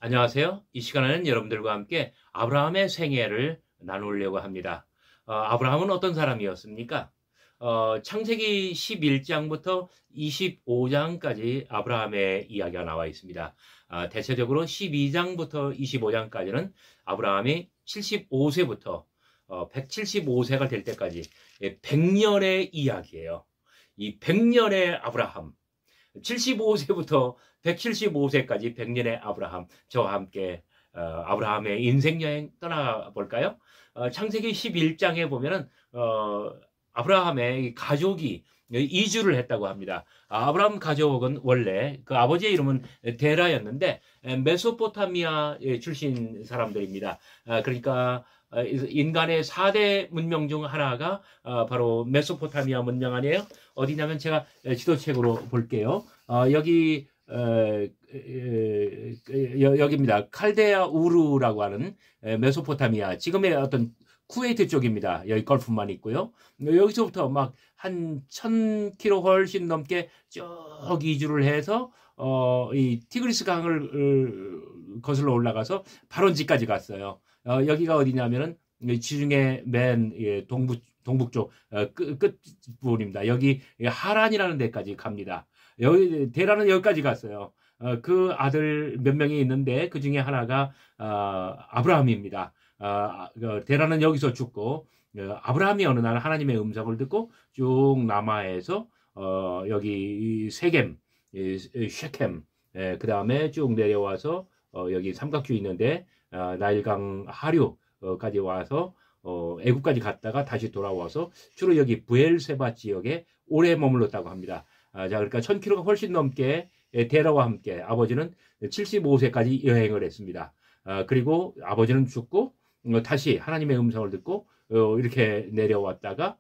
안녕하세요. 이 시간에는 여러분들과 함께 아브라함의 생애를 나누려고 합니다. 아브라함은 어떤 사람이었습니까? 창세기 11장부터 25장까지 아브라함의 이야기가 나와 있습니다. 대체적으로 12장부터 25장까지는 아브라함이 75세부터 175세가 될 때까지 100년의 이야기예요. 이 100년의 아브라함, 75세부터 175세까지 100년의 아브라함, 저와 함께 아브라함의 인생 여행 떠나볼까요? 창세기 11장에 보면은 아브라함의 가족이 이주를 했다고 합니다. 아브라함 가족은 원래 그 아버지의 이름은 데라였는데 메소포타미아 출신 사람들입니다. 그러니까 인간의 4대 문명 중 하나가 바로 메소포타미아 문명 아니에요? 어디냐면 제가 지도책으로 볼게요. 여기 여기입니다. 칼데아 우르라고 하는 메소포타미아, 지금의 어떤 쿠웨이트 쪽입니다. 여기 걸프만 있고요. 여기서부터 막 한 1000km 훨씬 넘게 쭉 이주를 해서 이 티그리스 강을 거슬러 올라가서 바론지까지 갔어요. 여기가 어디냐면은 지중해 맨 동북쪽 끝 부분입니다. 여기 하란이라는 데까지 갑니다. 여기 데라는 여기까지 갔어요. 그 아들 몇 명이 있는데 그 중에 하나가 아브라함입니다. 데라는 여기서 죽고 아브라함이 어느 날 하나님의 음성을 듣고 쭉 남아에서 여기 세겜, 쉐켐, 그 다음에 쭉 내려와서 여기 삼각주 있는데 나일강 하류까지 와서 애국까지 갔다가 다시 돌아와서 주로 여기 브엘세바 지역에 오래 머물렀다고 합니다. 자, 그러니까 1000km가 훨씬 넘게 데라와 함께 아버지는 75세까지 여행을 했습니다. 그리고 아버지는 죽고 다시 하나님의 음성을 듣고 이렇게 내려왔다가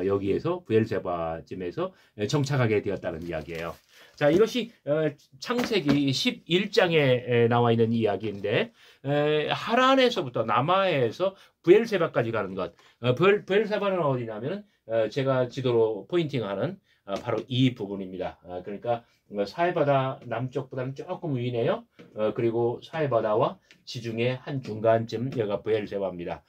여기에서 브엘세바쯤에서 정착하게 되었다는 이야기예요. 자, 이것이 창세기 11장에 나와 있는 이야기인데 하란에서부터 남아에서 브엘세바까지 가는 것. 브엘세바는 어디냐면 제가 지도로 포인팅하는 바로 이 부분입니다. 그러니까 사해바다 남쪽보다는 조금 위네요. 그리고 사해바다와 지중해 한 중간쯤 여기가 브엘세바입니다.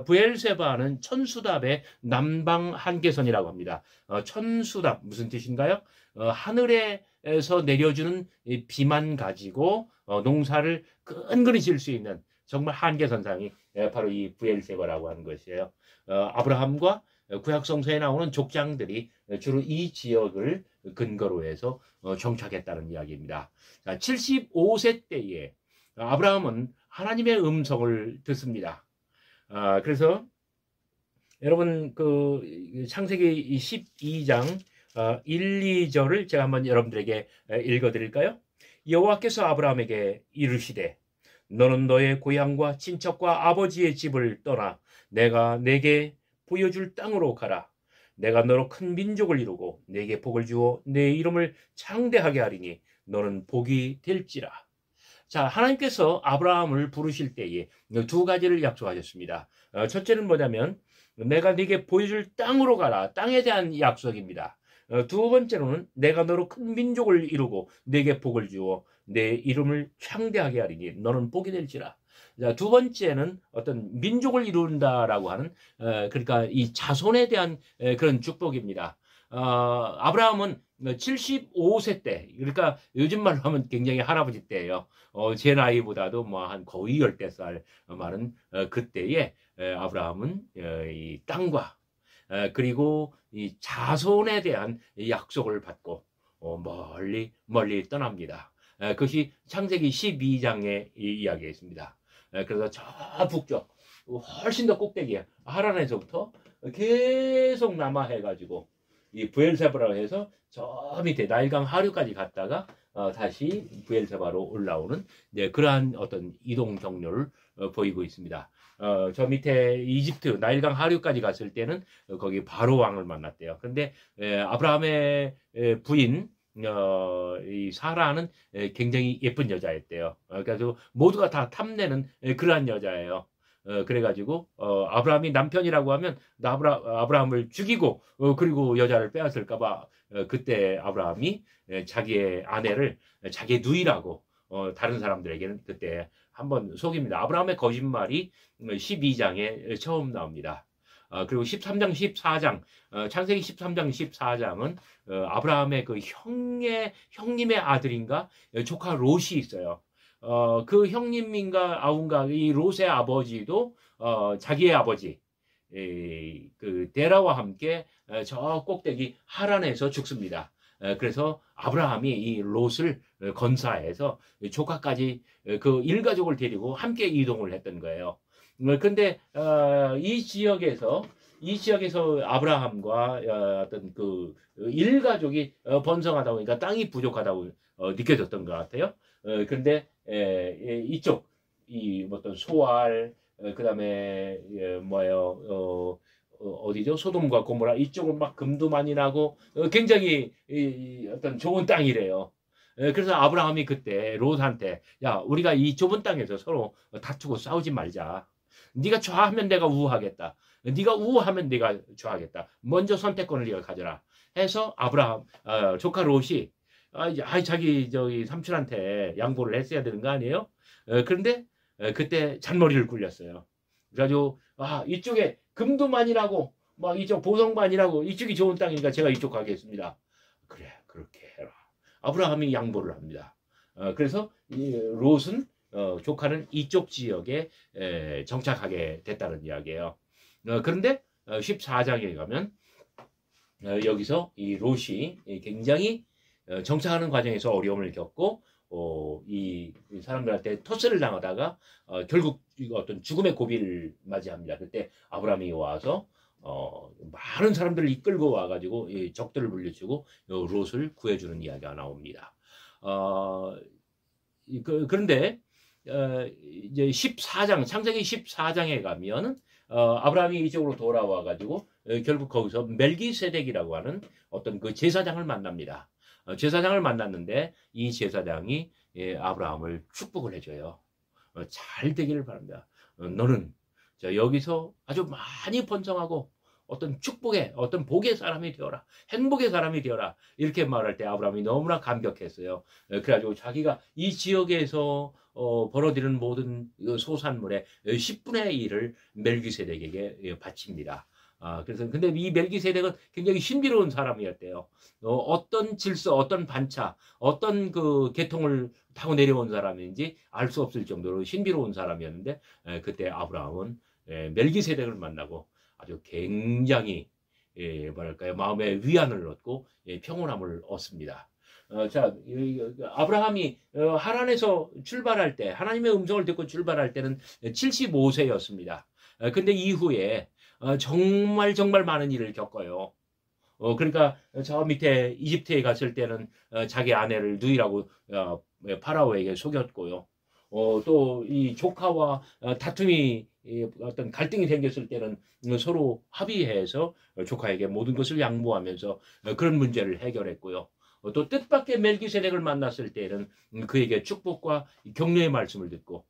브엘세바는 천수답의 남방 한계선이라고 합니다. 천수답 무슨 뜻인가요? 하늘에서 내려주는 비만 가지고 농사를 근근히 지을 수 있는 정말 한계선상이 바로 이 브엘세바라고 하는 것이에요. 아브라함과 구약성서에 나오는 족장들이 주로 이 지역을 근거로 해서 정착했다는 이야기입니다. 75세 때에 아브라함은 하나님의 음성을 듣습니다. 그래서 여러분 그 창세기 12장 1, 2절을 제가 한번 여러분들에게 읽어드릴까요? 여호와께서 아브라함에게 이르시되 너는 너의 고향과 친척과 아버지의 집을 떠나 내가 내게 보여줄 땅으로 가라. 내가 너로 큰 민족을 이루고 내게 복을 주어 내 이름을 창대하게 하리니 너는 복이 될지라. 자, 하나님께서 아브라함을 부르실 때에 두 가지를 약속하셨습니다. 첫째는 뭐냐면 내가 네게 보여줄 땅으로 가라. 땅에 대한 약속입니다. 두 번째로는 내가 너로 큰 민족을 이루고 내게 복을 주어 내 이름을 창대하게 하리니 너는 복이 될지라. 자, 두 번째는 어떤 민족을 이룬다라고 하는 그러니까 이 자손에 대한 그런 축복입니다. 아브라함은 75세 때, 그러니까 요즘 말로 하면 굉장히 할아버지 때예요. 제 나이보다도 뭐 한 거의 10살 많은 그때에 아브라함은 이 땅과 그리고 이 자손에 대한 약속을 받고 멀리 멀리 떠납니다. 그것이 창세기 12장의 이야기에 있습니다. 그래서 저 북쪽 훨씬 더 꼭대기에 하란에서부터 계속 남하해가지고 이 브엘세바라고 해서 저 밑에 나일강 하류까지 갔다가 다시 브엘세바로 올라오는 그러한 어떤 이동 경로를 보이고 있습니다. 저 밑에 이집트 나일강 하류까지 갔을 때는 거기 바로 왕을 만났대요. 그런데 아브라함의 부인 이 사라는 굉장히 예쁜 여자였대요. 그래서 모두가 다 탐내는 그러한 여자예요. 그래가지고 아브라함이 남편이라고 하면 아브라함을 죽이고 그리고 여자를 빼앗을까봐 그때 아브라함이 자기의 아내를 자기의 누이라고 다른 사람들에게는 그때 한번 속입니다. 아브라함의 거짓말이 12장에 처음 나옵니다. 그리고 13장, 14장, 창세기 13장, 14장은 아브라함의 그 형님의 아들인가 조카 롯이 있어요. 그 형님인가 아운가 이 롯의 아버지도 자기의 아버지 그 데라와 함께 저 꼭대기 하란에서 죽습니다. 그래서 아브라함이 이 롯을 건사해서 조카까지 그 일가족을 데리고 함께 이동을 했던 거예요. 근데 이 지역에서 아브라함과 어떤 그 일가족이 번성하다 보니까 땅이 부족하다고 느껴졌던 것 같아요. 그런데 이쪽 이 어떤 소알 그다음에 뭐예요 어디죠 소돔과 고모라 이쪽은 막 금도 많이 나고 굉장히 어떤 좋은 땅이래요. 그래서 아브라함이 그때 롯한테 야 우리가 이 좁은 땅에서 서로 다투고 싸우지 말자. 네가 좌하면 내가 우하겠다. 네가 우하면 내가 좌하겠다. 먼저 선택권을 네가 가져라. 해서 아브라함 조카 롯이 자기 저기 삼촌한테 양보를 했어야 되는 거 아니에요? 그런데 그때 잔머리를 굴렸어요. 그래가지고 이쪽에 금도 많이 나고 막 이쪽 보성만이라고 이쪽이 좋은 땅이니까 제가 이쪽 가겠습니다. 그래 그렇게 해라. 아브라함이 양보를 합니다. 그래서 이 롯은 조카는 이쪽 지역에 정착하게 됐다는 이야기예요. 그런데 14장에 가면 여기서 이 롯이 굉장히 정착하는 과정에서 어려움을 겪고 이 사람들한테 토스를 당하다가 결국 어떤 죽음의 고비를 맞이합니다. 그때 아브라함이 와서 많은 사람들을 이끌고 와가지고 이 적들을 물리치고 롯을 구해주는 이야기가 나옵니다. 그런데 이제 14장 창세기 14장에 가면은 아브라함이 이쪽으로 돌아와가지고 결국 거기서 멜기세덱이라고 하는 어떤 그 제사장을 만납니다. 제사장을 만났는데 이 제사장이 아브라함을 축복을 해줘요. 잘 되기를 바랍니다. 너는 여기서 아주 많이 번성하고 어떤 축복의 어떤 복의 사람이 되어라. 행복의 사람이 되어라. 이렇게 말할 때 아브라함이 너무나 감격했어요. 그래가지고 자기가 이 지역에서 벌어들이는 모든 소산물의 10분의 1을 멜기세덱에게 바칩니다. 그래서 근데 이 멜기세덱은 굉장히 신비로운 사람이었대요. 어떤 질서, 어떤 반차, 어떤 그 계통을 타고 내려온 사람인지 알 수 없을 정도로 신비로운 사람이었는데 그때 아브라함은 멜기세덱을 만나고 아주 굉장히 뭐랄까요 마음의 위안을 얻고 평온함을 얻습니다. 자 아브라함이 하란에서 출발할 때 하나님의 음성을 듣고 출발할 때는 75세였습니다. 근데 이후에 정말 많은 일을 겪어요. 그러니까 저 밑에 이집트에 갔을 때는 자기 아내를 누이라고 파라오에게 속였고요. 또 이 조카와 다툼이 어떤 갈등이 생겼을 때는 서로 합의해서 조카에게 모든 것을 양보하면서 그런 문제를 해결했고요. 또 뜻밖의 멜기세덱을 만났을 때는 그에게 축복과 격려의 말씀을 듣고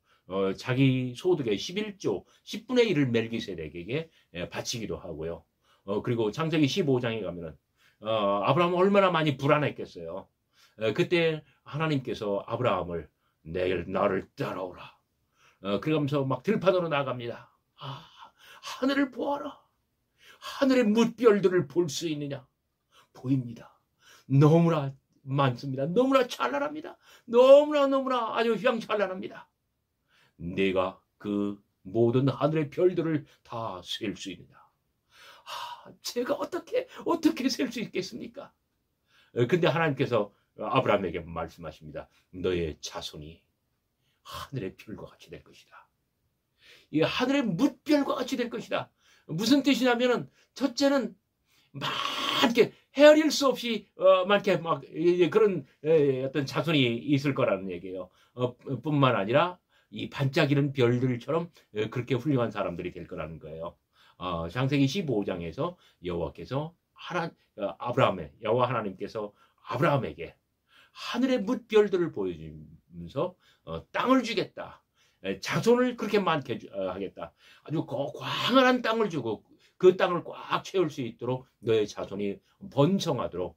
자기 소득의 11조 10분의 1을 멜기세덱에게 바치기도 하고요. 그리고 창세기 15장에 가면은 아브라함은 얼마나 많이 불안했겠어요. 그때 하나님께서 아브라함을 나를 따라오라. 그러면서 막 들판으로 나갑니다. 하늘을 보아라. 하늘의 뭇별들을 볼 수 있느냐? 보입니다. 너무나 많습니다. 너무나 찬란합니다. 너무나 아주 휘황찬란합니다. 내가 그 모든 하늘의 별들을 다 셀 수 있느냐? 제가 어떻게 셀 수 있겠습니까? 근데 하나님께서 아브라함에게 말씀하십니다. 너의 자손이 하늘의 별과 같이 될 것이다. 이 하늘의 뭇별과 같이 될 것이다. 무슨 뜻이냐면은 첫째는 많게 헤아릴 수 없이 많게 막 그런 어떤 자손이 있을 거라는 얘기예요. 뿐만 아니라 이 반짝이는 별들처럼 그렇게 훌륭한 사람들이 될 거라는 거예요. 창세기 15장에서 여호와께서 여호와 하나님께서 아브라함에게 하늘의 뭇별들을 보여주면서 땅을 주겠다. 자손을 그렇게 많게 하겠다. 아주 광활한 땅을 주고 그 땅을 꽉 채울 수 있도록 너의 자손이 번성하도록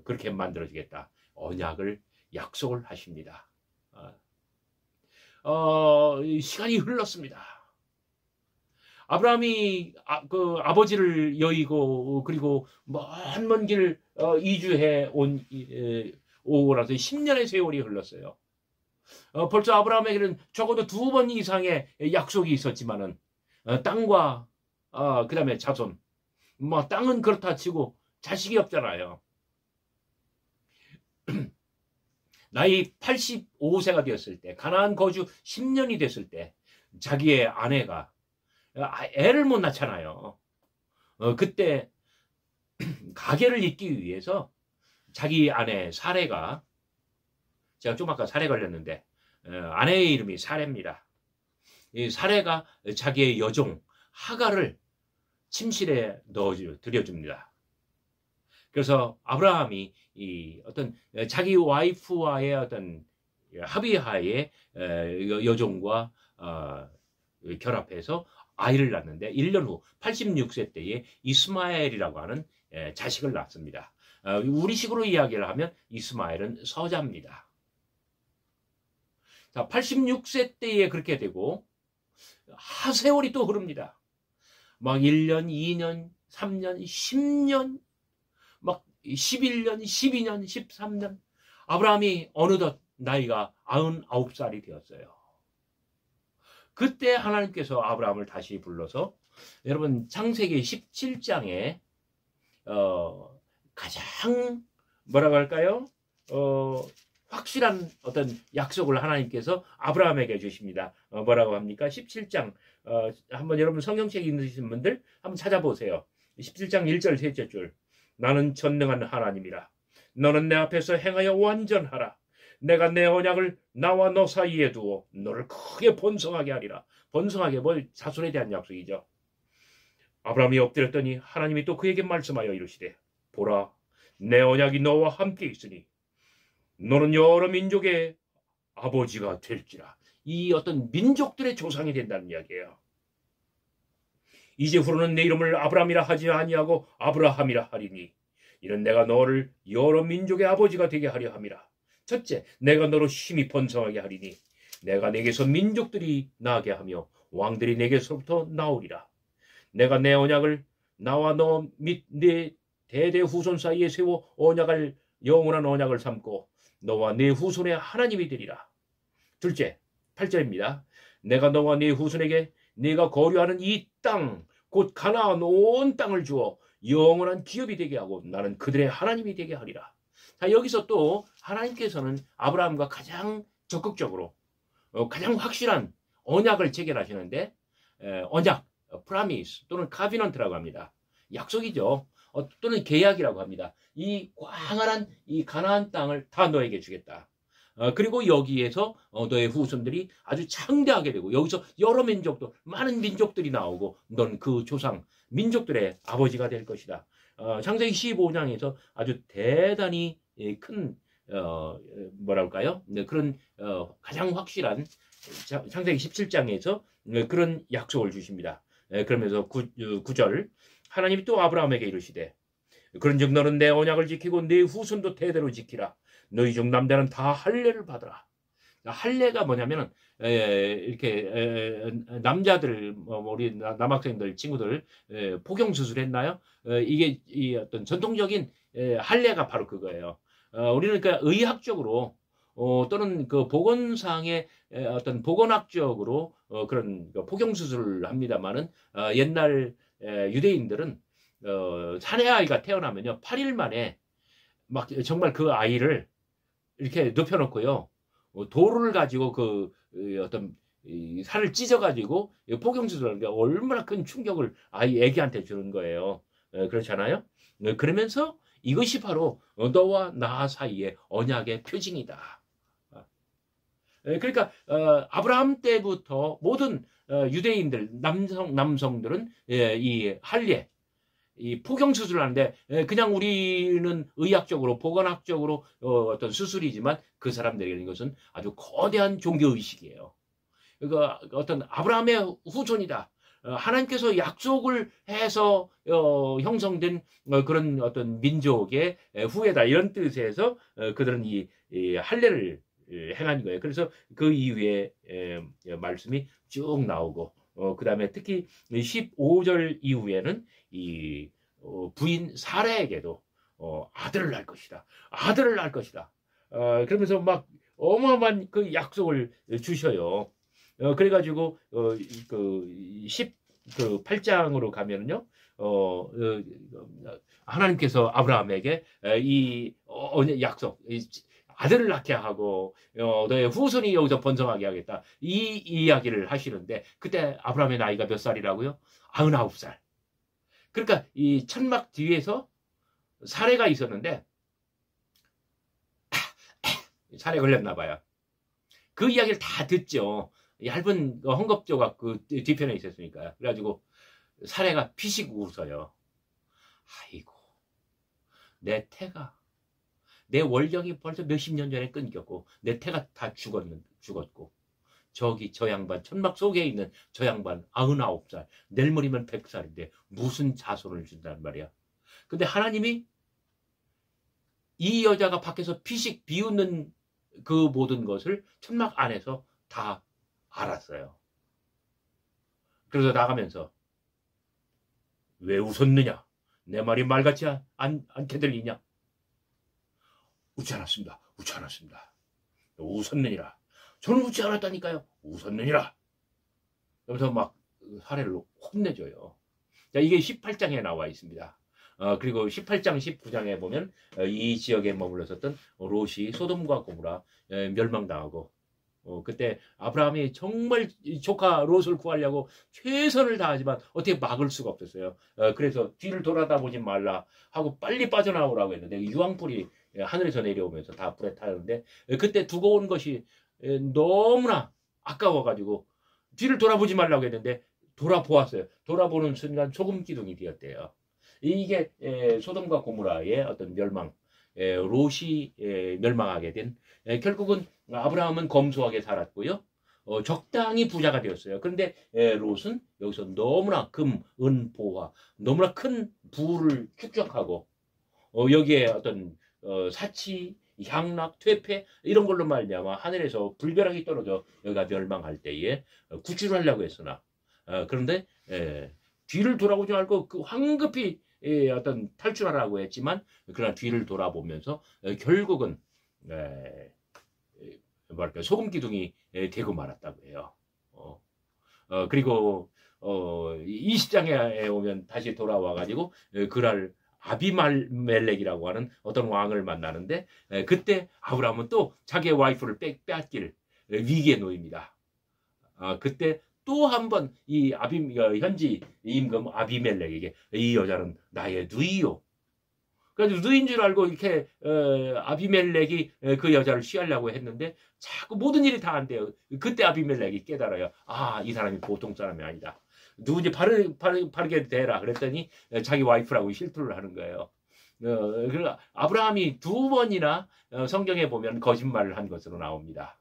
그렇게 만들어주겠다. 언약을 약속을 하십니다. 시간이 흘렀습니다. 아브라함이 그 아버지를 여의고 그리고 먼 길 이주해 오고 나서 10년의 세월이 흘렀어요. 벌써 아브라함에게는 적어도 2번 이상의 약속이 있었지만은 땅과 그다음에 자손, 땅은 그렇다 치고 자식이 없잖아요. 나이 85세가 되었을 때, 가나안 거주 10년이 됐을 때 자기의 아내가 애를 못 낳잖아요. 그때 가계를 잇기 위해서 자기 아내 사레가, 제가 좀 아까 사레 걸렸는데 아내의 이름이 사레입니다. 이 사레가 자기의 여종 하가를 침실에 들여줍니다. 그래서 아브라함이 이 어떤 자기 와이프와의 어떤 합의하에 여종과 결합해서 아이를 낳는데 1년 후 86세 때에 이스마엘이라고 하는 자식을 낳습니다. 우리식으로 이야기를 하면 이스마엘은 서자입니다. 자, 86세 때에 그렇게 되고 세월이 또 흐릅니다. 막 1년, 2년, 3년, 10년, 막 11년, 12년, 13년. 아브라함이 어느덧 나이가 99살이 되었어요. 그때 하나님께서 아브라함을 다시 불러서, 여러분 창세기 17장에 가장 뭐라고 할까요? 확실한 어떤 약속을 하나님께서 아브라함에게 주십니다. 뭐라고 합니까? 17장 한번 여러분 성경책 읽으신 분들 한번 찾아보세요. 17장 1절 셋째 줄. 나는 전능한 하나님이라. 너는 내 앞에서 행하여 완전하라. 내가 내 언약을 나와 너 사이에 두어 너를 크게 번성하게 하리라. 번성하게, 자손에 대한 약속이죠. 아브라함이 엎드렸더니 하나님이 또 그에게 말씀하여 이르시되, 보라, 내 언약이 너와 함께 있으니 너는 여러 민족의 아버지가 될지라. 이 어떤 민족들의 조상이 된다는 이야기예요. 이제후로는 내 이름을 아브라함이라 하지 아니하고 아브라함이라 하리니 이는 내가 너를 여러 민족의 아버지가 되게 하려 함이라. 첫째, 내가 너로 심히 번성하게 하리니 내가 내게서 민족들이 나게 하며 왕들이 내게서부터 나오리라. 내가 내 언약을 나와 너 및 네 대대 후손 사이에 세워 언약을 영원한 언약을 삼고 너와 네 후손의 하나님이 되리라. 둘째, 8절입니다. 내가 너와 네 후손에게 네가 거류하는 이 땅, 곧 가나안 온 땅을 주어 영원한 기업이 되게 하고 나는 그들의 하나님이 되게 하리라. 자, 여기서 또 하나님께서는 아브라함과 가장 적극적으로 가장 확실한 언약을 체결하시는데, 언약, 프라미스 또는 카비넌트라고 합니다. 약속이죠. 또는 계약이라고 합니다. 이 광활한 이 가나안 땅을 다 너에게 주겠다. 그리고 여기에서 너의 후손들이 아주 창대하게 되고 여기서 여러 민족들, 많은 민족들이 나오고 넌 그 조상 민족들의 아버지가 될 것이다. 창세기 15장에서 아주 대단히 큰 뭐랄까요? 그런 가장 확실한 창세기 17장에서 그런 약속을 주십니다. 그러면서 9절 하나님이 또 아브라함에게 이르시되, 그런즉 너는 내 언약을 지키고 네 후손도 대대로 지키라. 너희 중 남자는 다 할례를 받으라. 할례가 뭐냐면은 이렇게 남자들, 우리 남학생들 친구들 포경 수술했나요? 이게 이 어떤 전통적인 할례가 바로 그거예요. 우리는 그 의학적으로 또는 그 보건상의 어떤 보건학적으로 그런 포경 수술을 합니다만은 옛날 유대인들은 사내 아이가 태어나면요 8일 만에 막 정말 그 아이를 이렇게 눕혀놓고요 돌을 가지고 그 어떤 살을 찢어가지고 포경 수술하는 게 얼마나 큰 충격을 애기한테 주는 거예요. 그렇잖아요. 그러면서 이것이 바로 너와 나 사이의 언약의 표징이다. 그러니까 아브라함 때부터 모든 유대인들 남성들은 이 할례, 이 포경 수술을 하는데 그냥 우리는 의학적으로 보건학적으로 어떤 수술이지만 그 사람들에게는 이것은 아주 거대한 종교 의식이에요. 그러니까 어떤 아브라함의 후손이다. 하나님께서 약속을 해서 형성된 그런 어떤 민족의 후예다 이런 뜻에서 그들은 이 할례를 행한 거예요. 그래서 그 이후에 말씀이 쭉 나오고 그 다음에 특히 15절 이후에는 이 부인 사라에게도 아들을 낳을 것이다. 아들을 낳을 것이다. 그러면서 막 어마어마한 그 약속을 주셔요. 그래가지고 그 18장으로 가면은요. 하나님께서 아브라함에게 이 약속, 아들을 낳게 하고 너의 후손이 여기서 번성하게 하겠다. 이 이야기를 하시는데 그때 아브라함의 나이가 몇 살이라고요? 99살. 그러니까 이 천막 뒤에서 사례가 있었는데 살에 걸렸나 봐요. 그 이야기를 다 듣죠. 얇은 헝겊조각 그 뒤편에 있었으니까. 그래가지고 사례가 피식 웃어요. 아이고, 내 태가, 내 월경이 벌써 몇십 년 전에 끊겼고 내 태가 다 죽었고 저기 저 양반, 천막 속에 있는 저 양반 99살, 내일 모레면 100살인데 무슨 자손을 준단 말이야. 근데 하나님이 이 여자가 밖에서 피식 비웃는 그 모든 것을 천막 안에서 다 알았어요. 그래서 나가면서 왜 웃었느냐? 내 말이 말같지 않게 들리냐? 웃지 않았습니다. 웃지 않았습니다. 웃었느니라. 저는 웃지 않았다니까요. 웃었느니라. 그래서 막 사례를 혼내줘요. 자, 이게 18장에 나와 있습니다. 그리고 18장, 19장에 보면 이 지역에 머물렀었던 롯이 소돔과 고모라 멸망당하고 그때 아브라함이 정말 조카 롯을 구하려고 최선을 다하지만 어떻게 막을 수가 없었어요. 그래서 뒤를 돌아다보지 말라 하고 빨리 빠져나오라고 했는데 유황불이 하늘에서 내려오면서 다 불에 타는데 그때 두고 온 것이 너무나 아까워가지고 뒤를 돌아보지 말라고 했는데 돌아보았어요. 돌아보는 순간 소금 기둥이 되었대요. 이게 소돔과 고모라의 어떤 멸망, 롯이 멸망하게 된 결국은 아브라함은 검소하게 살았고요. 적당히 부자가 되었어요. 그런데 롯은 여기서 너무나 금, 은, 보화, 너무나 큰 부를 축적하고 여기에 어떤 사치, 향락, 퇴폐 이런 걸로 말미암아 하늘에서 불벼락이 떨어져 여기가 멸망할 때에 구출하려고 했으나 그런데 뒤를 돌아보지 말고 그 황급히 어떤 탈출하라고 했지만 그러나 뒤를 돌아보면서 결국은 뭐랄까 소금 기둥이 되고 말았다고 해요. 그리고 20장에 오면 다시 돌아와 가지고 그날 아비멜렉이라고 하는 어떤 왕을 만나는데 그때 아브라함은 또 자기의 와이프를 빼앗길 위기에 놓입니다. 그때 또 한 번 이 현지 임금 아비멜렉에게 이 여자는 나의 누이요. 그래서 누이인 줄 알고 이렇게 아비멜렉이 그 여자를 취하려고 했는데 자꾸 모든 일이 다 안 돼요. 그때 아비멜렉이 깨달아요. 아, 이 사람이 보통 사람이 아니다. 누군지 바르게 대라. 그랬더니 자기 와이프라고 실토를 하는 거예요. 그리고 아브라함이 두 번이나 성경에 보면 거짓말을 한 것으로 나옵니다.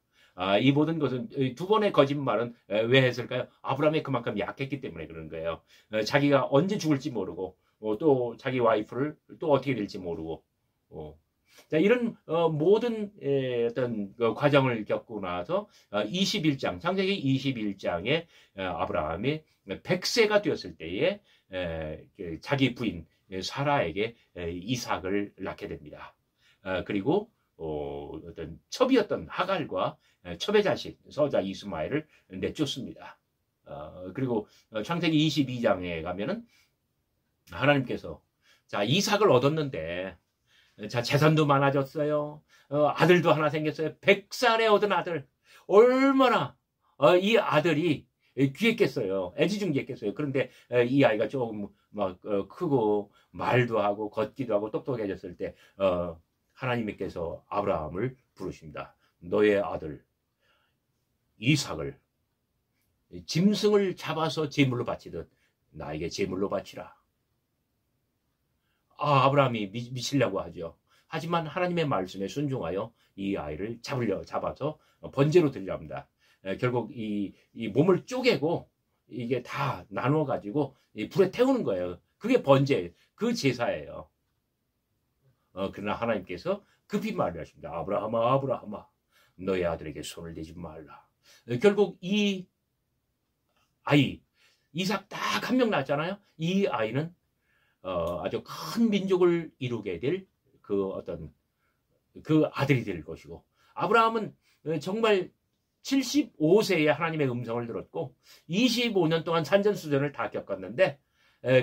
이 모든 것은 두 번의 거짓말은 왜 했을까요? 아브라함이 그만큼 약했기 때문에 그런 거예요. 자기가 언제 죽을지 모르고 또 자기 와이프를 또 어떻게 될지 모르고 자, 이런 모든 어떤 과정을 겪고 나서 21장 창세기 21장에 아브라함이 100세가 되었을 때에 자기 부인 사라에게 이삭을 낳게 됩니다. 그리고 어떤 첩이었던 하갈과 첩의 자식 서자 이스마엘을 내쫓습니다. 그리고 창세기 22장에 가면은 하나님께서 자 이삭을 얻었는데 자 재산도 많아졌어요. 아들도 하나 생겼어요. 100살에 얻은 아들. 얼마나 이 아들이 귀했겠어요. 애지중지했겠어요. 그런데 이 아이가 조금 막 크고 말도 하고 걷기도 하고 똑똑해졌을 때 하나님께서 아브라함을 부르십니다. 너의 아들 이삭을 짐승을 잡아서 제물로 바치듯 나에게 제물로 바치라. 아브라함이 미치려고 하죠. 하지만 하나님의 말씀에 순종하여 이 아이를 잡아서 번제로 드리려 합니다. 결국 이 몸을 쪼개고 이게 다 나눠 가지고 불에 태우는 거예요. 그게 번제, 그 제사예요. 그러나 하나님께서 급히 말하십니다. 아브라함아, 아브라함아, 너의 아들에게 손을 대지 말라. 결국 이 아이 이삭 딱 한 명 낳았잖아요. 이 아이는 아주 큰 민족을 이루게 될 그 어떤 그 아들이 될 것이고, 아브라함은 정말 75세에 하나님의 음성을 들었고 25년 동안 산전수전을 다 겪었는데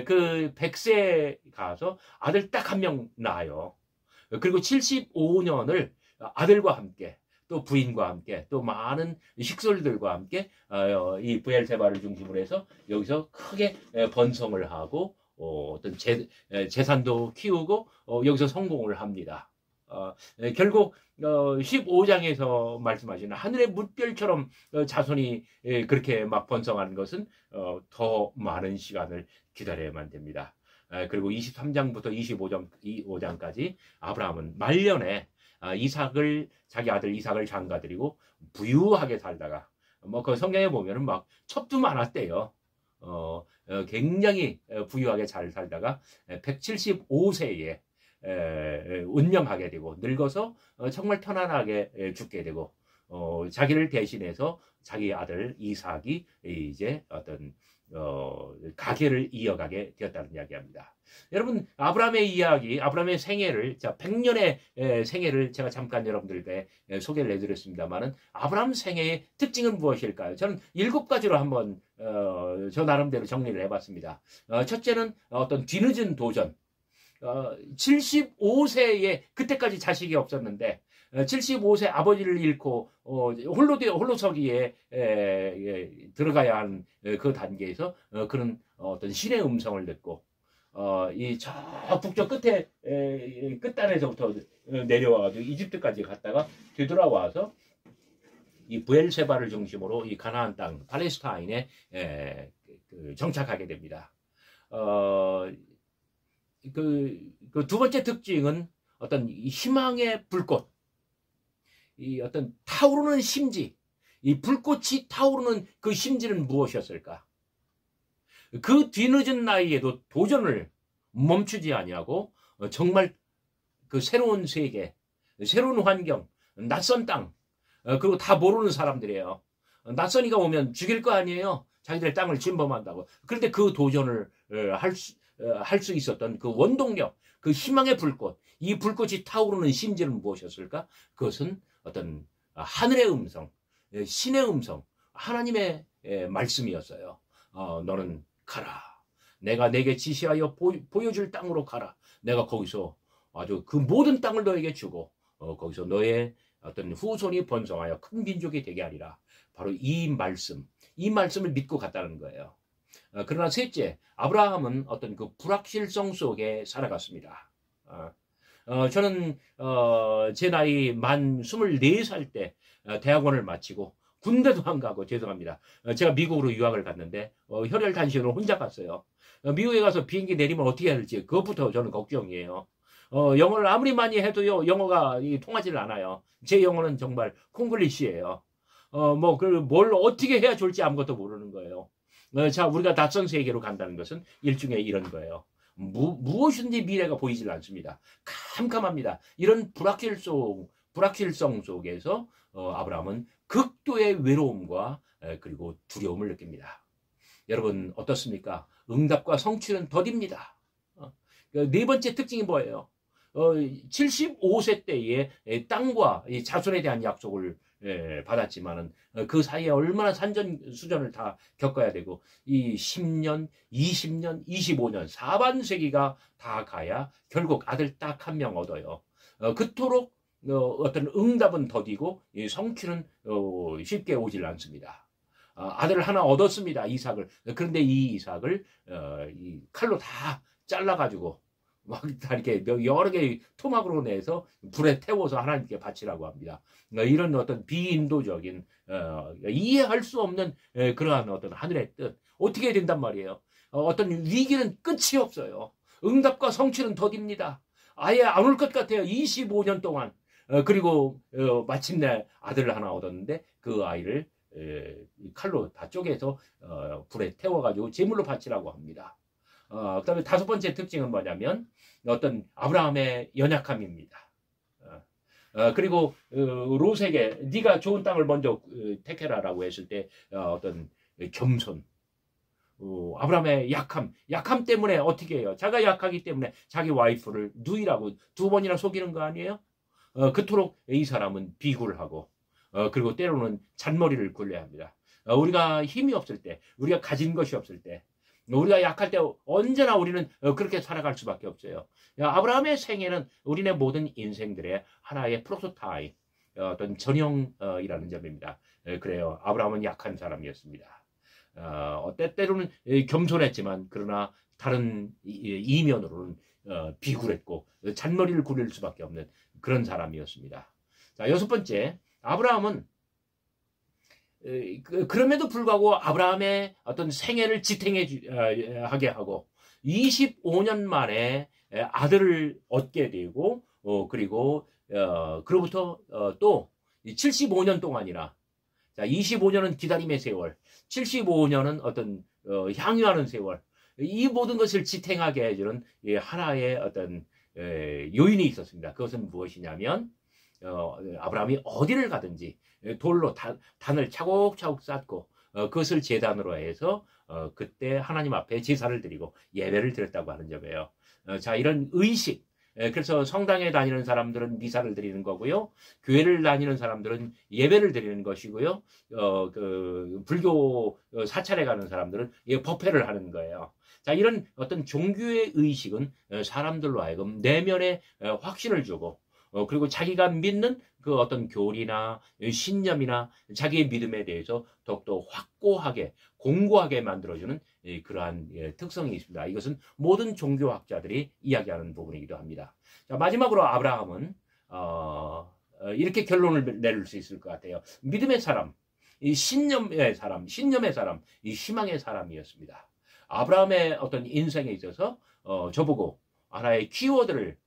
그 100세에 가서 아들 딱 한 명 낳아요. 그리고 75년을 아들과 함께 또 부인과 함께 또 많은 식솔들과 함께 이 브엘세바를 중심으로 해서 여기서 크게 번성을 하고 어떤 재산도 키우고 여기서 성공을 합니다. 결국 15장에서 말씀하시는 하늘의 물결처럼 자손이 그렇게 막 번성하는 것은 더 많은 시간을 기다려야만 됩니다. 그리고 23장부터 25장까지 아브라함은 말년에 이삭을 자기 아들 이삭을 장가드리고 부유하게 살다가 뭐 그 성경에 보면은 막 첩도 많았대요. 굉장히 부유하게 잘 살다가 175세에 운명하게 되고 늙어서 정말 편안하게 죽게 되고 자기를 대신해서 자기 아들 이삭이 이제 어떤 가계를 이어가게 되었다는 이야기합니다. 여러분 아브라함의 이야기, 아브라함의 생애를 100년의 생애를 제가 잠깐 여러분들께 소개를 해드렸습니다만은 아브라함 생애의 특징은 무엇일까요? 저는 7가지로 한번 저 나름대로 정리를 해봤습니다. 첫째는 어떤 뒤늦은 도전. 75세에 그때까지 자식이 없었는데 75세 아버지를 잃고 홀로서기에 들어가야 하는 그 단계에서 그런 어떤 신의 음성을 듣고 이 저 북쪽 끝단에서부터 내려와가지고 이집트까지 갔다가 되돌아와서 이 브엘세바를 중심으로 이 가나안 땅 팔레스타인에 정착하게 됩니다. 그 두 번째 특징은 어떤 희망의 불꽃, 이 어떤 타오르는 심지, 이 불꽃이 타오르는 그 심지는 무엇이었을까? 그 뒤늦은 나이에도 도전을 멈추지 아니하고 정말 그 새로운 세계, 새로운 환경, 낯선 땅, 그리고 다 모르는 사람들이에요. 낯선이가 오면 죽일 거 아니에요. 자기들 땅을 침범한다고. 그런데 그 도전을 할 수 있었던 그 원동력, 그 희망의 불꽃, 이 불꽃이 타오르는 심지는 무엇이었을까? 그것은 어떤 하늘의 음성, 신의 음성, 하나님의 말씀이었어요. 너는 가라. 내가 내게 지시하여 보여줄 땅으로 가라. 내가 거기서 아주 그 모든 땅을 너에게 주고 거기서 너의 어떤 후손이 번성하여 큰 민족이 되게 하리라. 바로 이 말씀을 믿고 갔다는 거예요. 그러나 셋째, 아브라함은 어떤 그 불확실성 속에 살아갔습니다. 저는 제 나이 만 24살 때 대학원을 마치고 군대도 안 가고, 죄송합니다. 제가 미국으로 유학을 갔는데 혈혈단신으로 혼자 갔어요. 미국에 가서 비행기 내리면 어떻게 해야 할지 그것부터 저는 걱정이에요. 영어를 아무리 많이 해도요, 영어가 통하지를 않아요. 제 영어는 정말 콩글리시예요. 뭘 어떻게 해야 좋을지 아무것도 모르는 거예요. 자, 우리가 낯선 세계로 간다는 것은 일종의 이런 거예요. 무엇인지 미래가 보이질 않습니다. 캄캄합니다. 이런 불확실성 속에서 아브라함은 극도의 외로움과 그리고 두려움을 느낍니다. 여러분 어떻습니까? 응답과 성취는 더딥니다. 네 번째 특징이 뭐예요? 75세 때에 땅과 자손에 대한 약속을 받았지만은 그 사이에 얼마나 산전수전을 다 겪어야 되고, 이 10년, 20년, 25년, 4반세기가 다 가야 결국 아들 딱 한 명 얻어요. 그토록 어떤 응답은 더디고 성취는 쉽게 오질 않습니다. 아들을 하나 얻었습니다. 이삭을. 그런데 이 이삭을 이 칼로 다 잘라가지고 막 다 이렇게 여러 개의 토막으로 내서 불에 태워서 하나님께 바치라고 합니다. 이런 어떤 비인도적인 이해할 수 없는 그러한 어떤 하늘의 뜻, 어떻게 된단 말이에요. 어떤 위기는 끝이 없어요. 응답과 성취는 더딥니다. 아예 안 올 것 같아요. 25년 동안. 그리고 마침내 아들을 하나 얻었는데 그 아이를 칼로 다 쪼개서 불에 태워가지고 제물로 바치라고 합니다. 그다음에 다섯 번째 특징은 뭐냐면 어떤 아브라함의 연약함입니다. 그리고 롯에게 네가 좋은 땅을 먼저 택해라라고 했을 때 어떤 겸손, 아브라함의 약함 때문에 어떻게 해요? 자기가 약하기 때문에 자기 와이프를 누이라고 2번이나 속이는 거 아니에요? 그토록 이 사람은 비굴 하고 그리고 때로는 잔머리를 굴려야 합니다. 우리가 힘이 없을 때, 우리가 가진 것이 없을 때, 우리가 약할 때 언제나 우리는 그렇게 살아갈 수밖에 없어요. 아브라함의 생애는 우리네 모든 인생들의 하나의 프로토타입, 어떤 전형이라는 점입니다. 그래요. 아브라함은 약한 사람이었습니다. 때때로는 겸손했지만 그러나 다른 이면으로는 비굴했고 잔머리를 굴릴 수밖에 없는 그런 사람이었습니다. 자, 6번째, 아브라함은 그럼에도 불구하고 아브라함의 어떤 생애를 지탱하게 하고 25년 만에 아들을 얻게 되고 그리고 그로부터 또 75년 동안이나 자 25년은 기다림의 세월, 75년은 어떤 향유하는 세월, 이 모든 것을 지탱하게 해주는 하나의 어떤 요인이 있었습니다. 그것은 무엇이냐면 아브라함이 어디를 가든지 돌로 단을 차곡차곡 쌓고 그것을 제단으로 해서 그때 하나님 앞에 제사를 드리고 예배를 드렸다고 하는 점이에요. 자, 이런 의식, 그래서 성당에 다니는 사람들은 미사를 드리는 거고요. 교회를 다니는 사람들은 예배를 드리는 것이고요. 그 불교 사찰에 가는 사람들은 법회를 하는 거예요. 자, 이런 어떤 종교의 의식은 사람들로 하여금 내면에 확신을 주고 그리고 자기가 믿는 그 어떤 교리나 신념이나 자기의 믿음에 대해서 더욱더 확고하게 공고하게 만들어주는 그러한 특성이 있습니다. 이것은 모든 종교학자들이 이야기하는 부분이기도 합니다. 자, 마지막으로 아브라함은 이렇게 결론을 내릴 수 있을 것 같아요. 믿음의 사람, 이 신념의 사람, 이 희망의 사람이었습니다. 아브라함의 어떤 인생에 있어서 저보고 하나의 키워드를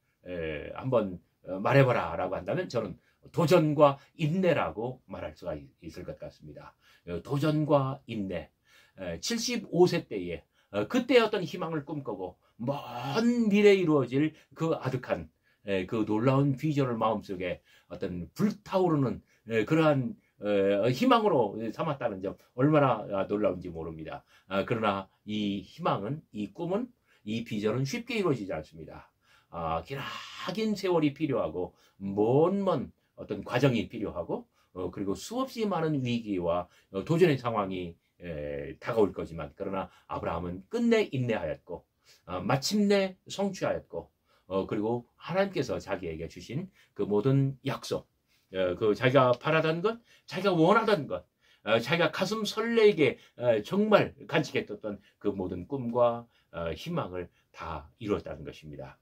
한번 말해봐라 라고 한다면 저는 도전과 인내라고 말할 수가 있을 것 같습니다. 도전과 인내. 75세 때에 그때 어떤 희망을 꿈꾸고 먼 미래에 이루어질 그 아득한 그 놀라운 비전을 마음속에 어떤 불타오르는 그러한 희망으로 삼았다는 점 얼마나 놀라운지 모릅니다. 그러나 이 희망은, 이 꿈은, 이 비전은 쉽게 이루어지지 않습니다. 기나긴 세월이 필요하고 먼 어떤 과정이 필요하고 그리고 수없이 많은 위기와 도전의 상황이 다가올 거지만 그러나 아브라함은 끝내 인내하였고 마침내 성취하였고 그리고 하나님께서 자기에게 주신 그 모든 약속, 그 자기가 바라던 것, 자기가 원하던 것, 자기가 가슴 설레게 정말 간직했던 그 모든 꿈과 희망을 다 이루었다는 것입니다.